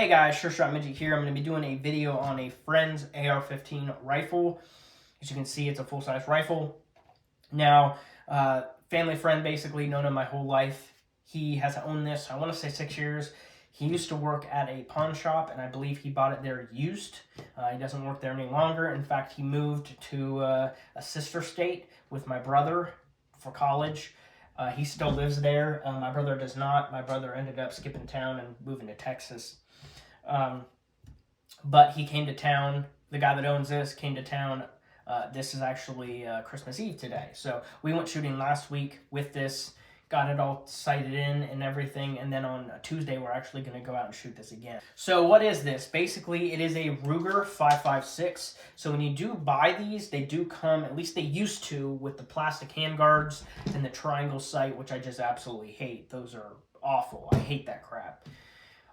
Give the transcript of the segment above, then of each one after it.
Hey guys, Sure Shot Midget here. I'm going to be doing a video on a friend's AR-15 rifle. As you can see, it's a full-size rifle. Now, family friend, basically known him my whole life. He has owned this, I want to say 6 years. He used to work at a pawn shop, and I believe he bought it there used. He doesn't work there any longer. In fact, he moved to a sister state with my brother for college. He still lives there. My brother does not. My brother ended up skipping town and moving to Texas. But he came to town. The guy that owns this came to town. This is actually Christmas Eve today. So we went shooting last week with this, got it all sighted in and everything. And then on Tuesday, we're actually going to go out and shoot this again. So what is this? Basically, it is a Ruger 556. So when you do buy these, they do come, at least they used to, with the plastic handguards and the triangle sight, which I just absolutely hate. Those are awful. I hate that crap.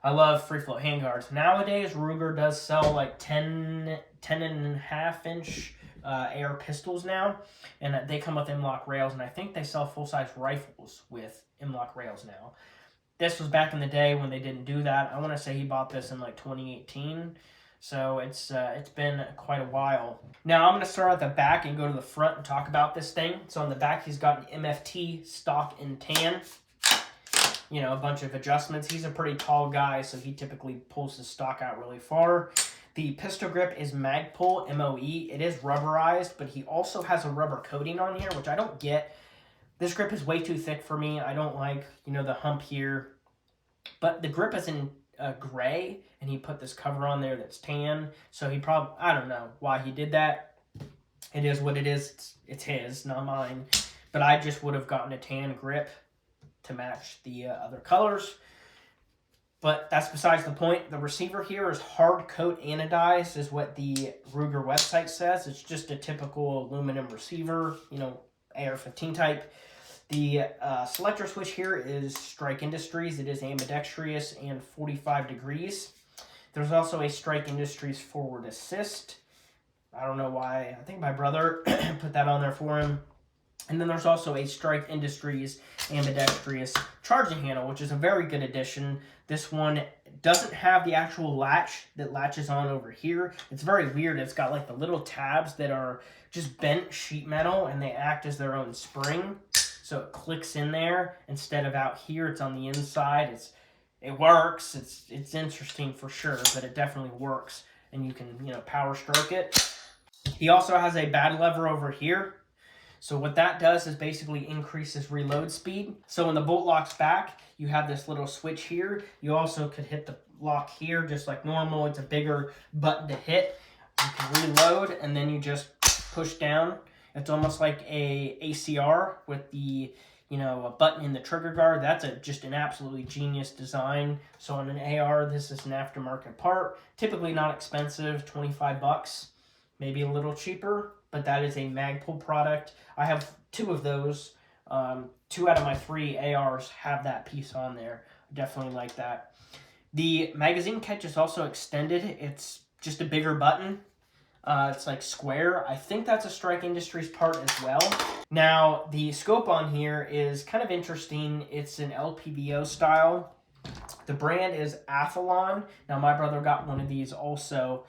I love free float handguards. Nowadays, Ruger does sell like 10.5-inch AR pistols now, and they come with M-LOK rails, and I think they sell full-size rifles with M-LOK rails now. This was back in the day when they didn't do that. I want to say he bought this in like 2018, so it's been quite a while. Now, I'm going to start at the back and go to the front and talk about this thing. So on the back, he's got an MFT stock in tan. You know, a bunch of adjustments. He's a pretty tall guy, so he typically pulls his stock out really far. The pistol grip is Magpul MOE. It is rubberized, but he also has a rubber coating on here, which I don't get. This grip is way too thick for me. I don't like, you know, the hump here. But the grip is in gray, and he put this cover on there that's tan. So he probably, I don't know why he did that. It is what it is. It's his, not mine. But I just would have gotten a tan grip to match the other colors. But that's besides the point. The receiver here is hard coat anodized, is what the Ruger website says. It's just a typical aluminum receiver, you know, AR-15 type. The selector switch here is Strike Industries. It is ambidextrous and 45 degrees. There's also a Strike Industries forward assist. I don't know why. I think my brother put that on there for him. And then there's also a Strike Industries ambidextrous charging handle, which is a very good addition. This one doesn't have the actual latch that latches on over here. It's very weird. It's got like the little tabs that are just bent sheet metal, and they act as their own spring. So it clicks in there instead of out here. It's on the inside. It works. It's interesting for sure, but it definitely works. And you can, you know, power stroke it. He also has a bad lever over here. So what that does is basically increases reload speed. So when the bolt locks back, you have this little switch here. You also could hit the lock here just like normal. It's a bigger button to hit. You can reload, and then you just push down. It's almost like a ACR with the, you know, a button in the trigger guard. That's just an absolutely genius design. So on an AR, this is an aftermarket part. Typically not expensive, 25 bucks. Maybe a little cheaper, but that is a Magpul product. I have 2 of those. 2 out of my 3 ARs have that piece on there. I definitely like that. The magazine catch is also extended. It's just a bigger button. It's like square. I think that's a Strike Industries part as well. Now, the scope on here is kind of interesting. It's an LPVO style. The brand is Athlon. Now, my brother got one of these also.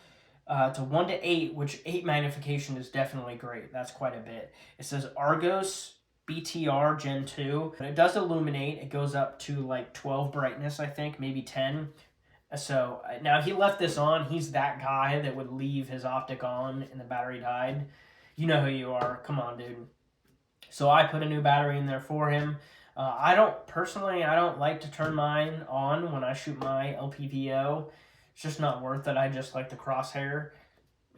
It's a 1:8, which 8 magnification is definitely great. That's quite a bit. It says Argos BTR Gen 2. But it does illuminate. It goes up to like 12 brightness, I think, maybe 10. So now he left this on. He's that guy that would leave his optic on and the battery died. You know who you are. Come on, dude. So I put a new battery in there for him. I don't like to turn mine on when I shoot my LPVO. It's just not worth it. I just like the crosshair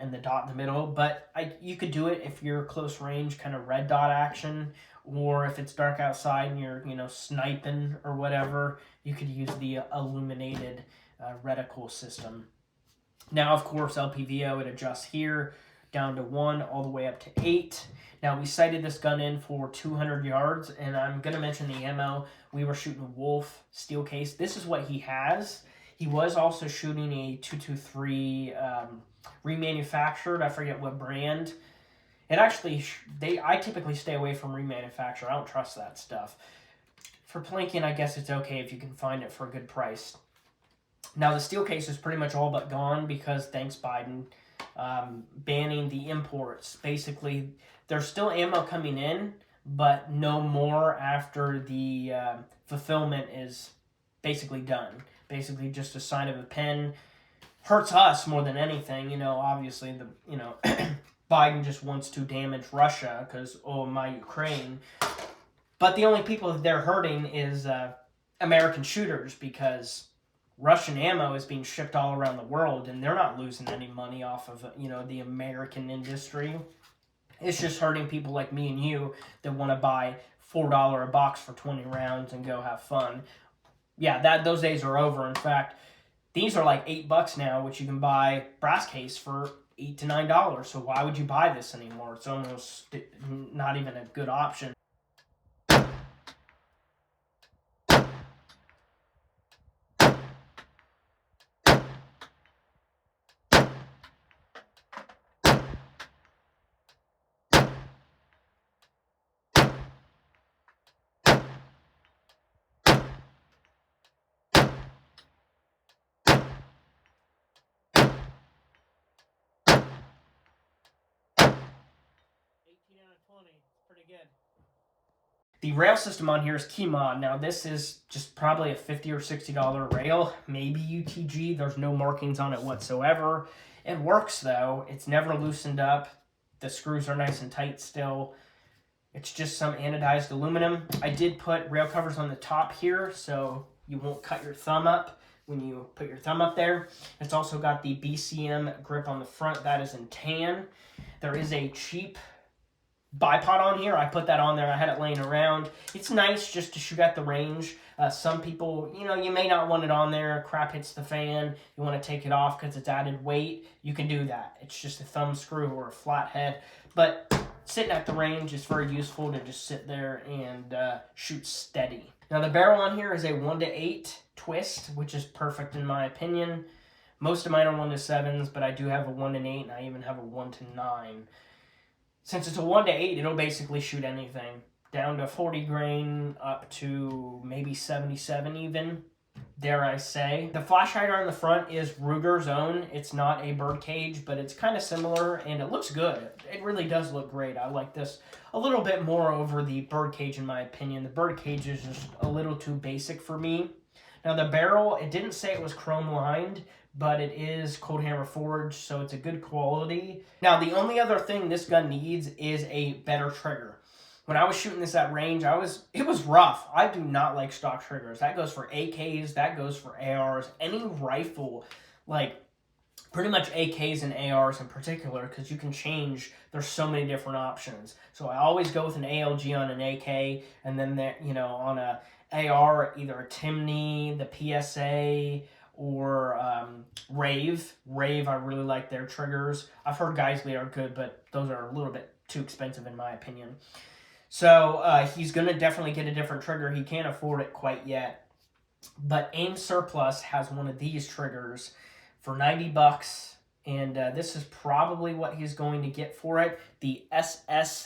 and the dot in the middle. But you could do it if you're close range, kind of red dot action, or if it's dark outside and you're, you know, sniping or whatever, you could use the illuminated reticle system. Now, of course, LPVO, it adjusts here down to 1 all the way up to 8. Now, we sighted this gun in for 200 yards, and I'm going to mention the ammo. We were shooting Wolf steel case. This is what he has. He was also shooting a 223 remanufactured. I forget what brand. It actually, I typically stay away from remanufactured. I don't trust that stuff. For plinking, I guess it's okay if you can find it for a good price. Now the steel case is pretty much all but gone because thanks Biden banning the imports. Basically, there's still ammo coming in, but no more after the fulfillment is basically done. Basically, just a sign of a pen. Hurts us more than anything, obviously Biden just wants to damage Russia because, oh, my Ukraine. But the only people that they're hurting is American shooters because Russian ammo is being shipped all around the world and they're not losing any money off of, the American industry. It's just hurting people like me and you that want to buy $4 a box for 20 rounds and go have fun. Yeah, those days are over. In fact, these are like $8 now, which you can buy brass case for $8 to $9. So why would you buy this anymore? It's almost not even a good option. It's pretty good. The rail system on here is Keymon. Now this is just probably a $50 or $60 rail, maybe UTG. There's no markings on it whatsoever. It works though. It's never loosened up. The screws are nice and tight still. It's just some anodized aluminum. I did put rail covers on the top here so you won't cut your thumb up when you put your thumb up there. It's also got the BCM grip on the front. That is in tan. There is a cheap bipod on here. I put that on there. I had it laying around. It's nice just to shoot at the range. Some people, you may not want it on there. Crap hits the fan. You want to take it off because it's added weight. You can do that. It's just a thumb screw or a flat head. But sitting at the range is very useful to just sit there and shoot steady. Now the barrel on here is a 1-to-8 twist, which is perfect in my opinion. Most of mine are 1-to-7s, but I do have a 1-to-8 and I even have a 1-to-9. Since it's a 1-to-8, it'll basically shoot anything. Down to 40 grain, up to maybe 77 even, dare I say. The flash hider on the front is Ruger's own. It's not a birdcage, but it's kind of similar, and it looks good. It really does look great. I like this a little bit more over the birdcage in my opinion. The birdcage is just a little too basic for me. Now the barrel, it didn't say it was chrome lined, but it is cold hammer forged, so it's a good quality. Now, the only other thing this gun needs is a better trigger. When I was shooting this at range, it was rough. I do not like stock triggers. That goes for AKs, that goes for ARs, any rifle, like pretty much AKs and ARs in particular, because you can change. There's so many different options. So I always go with an ALG on an AK, and then on a AR, either a Timney, the PSA, or Rave. I really like their triggers. I've heard Geisley are good, but those are a little bit too expensive in my opinion. So he's going to definitely get a different trigger. He can't afford it quite yet. But Aim Surplus has one of these triggers for $90. And this is probably what he's going to get for it. The SSTAT.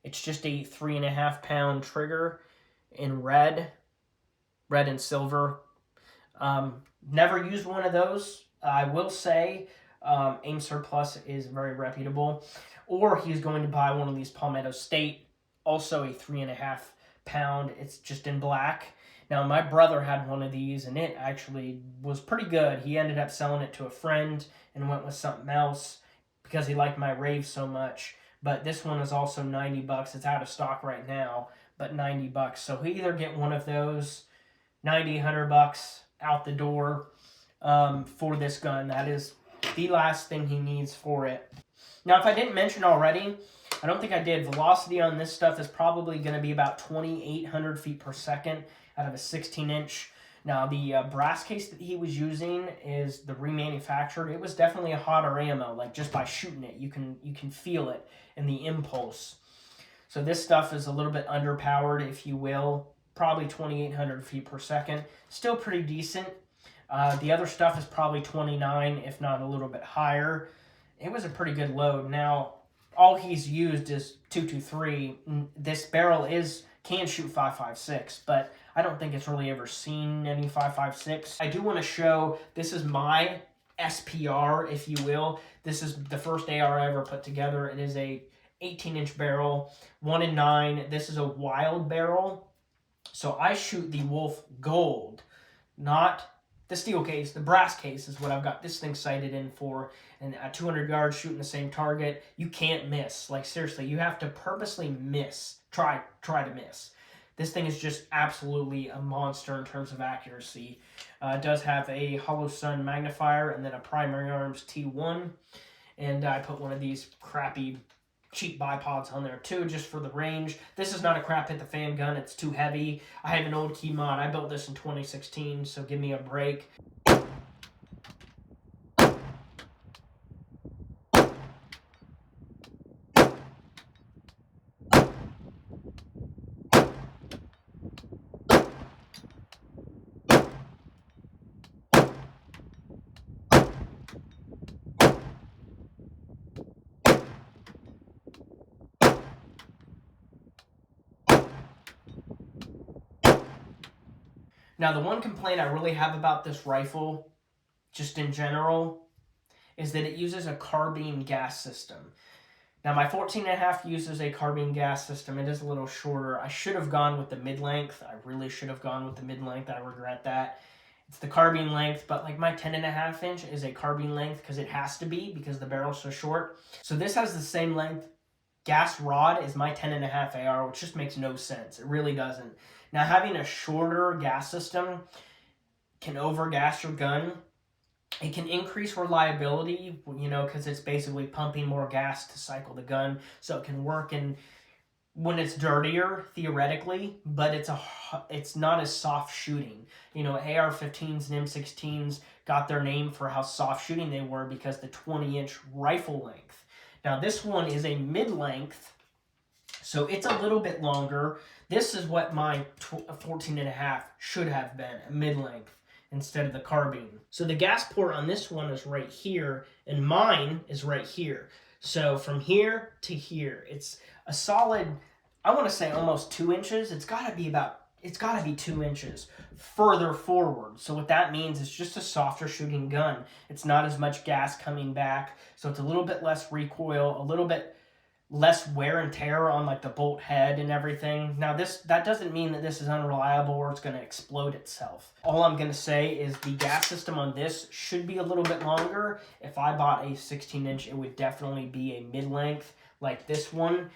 It's just a 3.5-pound trigger in red and silver. Never used one of those. I will say Aim Surplus is very reputable. Or he's going to buy one of these Palmetto State, also a 3.5-pound. It's just in black. Now, my brother had one of these, and it actually was pretty good. He ended up selling it to a friend and went with something else because he liked my Rave so much. But this one is also $90. It's out of stock right now, but $90. So he either get one of those, $90, $100 out the door for this gun. That is the last thing he needs for it. Now, if I didn't mention already, I don't think I did, velocity on this stuff is probably going to be about 2,800 feet per second out of a 16-inch. Now, the brass case that he was using is the remanufactured. It was definitely a hotter ammo. Like, just by shooting it, you can feel it in the impulse. So this stuff is a little bit underpowered, if you will. Probably 2,800 feet per second. Still pretty decent. The other stuff is probably 29, if not a little bit higher. It was a pretty good load. Now, all he's used is 223. This barrel is can shoot 5.56, but I don't think it's really ever seen any 5.56. I do want to show, this is my SPR, if you will. This is the first AR I ever put together. It is a 18-inch barrel, 1-in-9. This is a wild barrel. So I shoot the Wolf Gold, not the steel case. The brass case is what I've got this thing sighted in for. And at 200 yards shooting the same target, you can't miss. Like, seriously, you have to purposely miss. Try to miss. This thing is just absolutely a monster in terms of accuracy. It does have a hollow sun magnifier and then a primary arms T1. And I put one of these crappy cheap bipods on there too, just for the range. This is not a crap hit the fan gun. It's too heavy. I have an old key mod. I built this in 2016, so give me a break. Now, the one complaint I really have about this rifle, just in general, is that it uses a carbine gas system. Now, my 14.5 uses a carbine gas system. It is a little shorter. I should have gone with the mid-length. I really should have gone with the mid-length. I regret that. It's the carbine length, but like my 10.5 inch is a carbine length because it has to be, because the barrel's so short. So this has the same length gas rod as my 10.5 AR, which just makes no sense. It really doesn't. Now, having a shorter gas system can overgas your gun. It can increase reliability, you know, because it's basically pumping more gas to cycle the gun, so it can work in when it's dirtier, theoretically, but it's not as soft shooting. You know, AR-15s and M16s got their name for how soft shooting they were because the 20-inch rifle length. Now, this one is a mid-length, so it's a little bit longer. This is what my 14.5 should have been, a mid-length instead of the carbine. So the gas port on this one is right here, and mine is right here. So from here to here, it's a solid, I want to say almost 2 inches. It's got to be 2 inches further forward. So what that means is just a softer shooting gun. It's not as much gas coming back, so it's a little bit less recoil, a little bit less wear and tear on like the bolt head and everything. Now that doesn't mean that this is unreliable or it's going to explode itself. All I'm going to say is the gas system on this should be a little bit longer. If I bought a 16-inch, it would definitely be a mid-length like this one.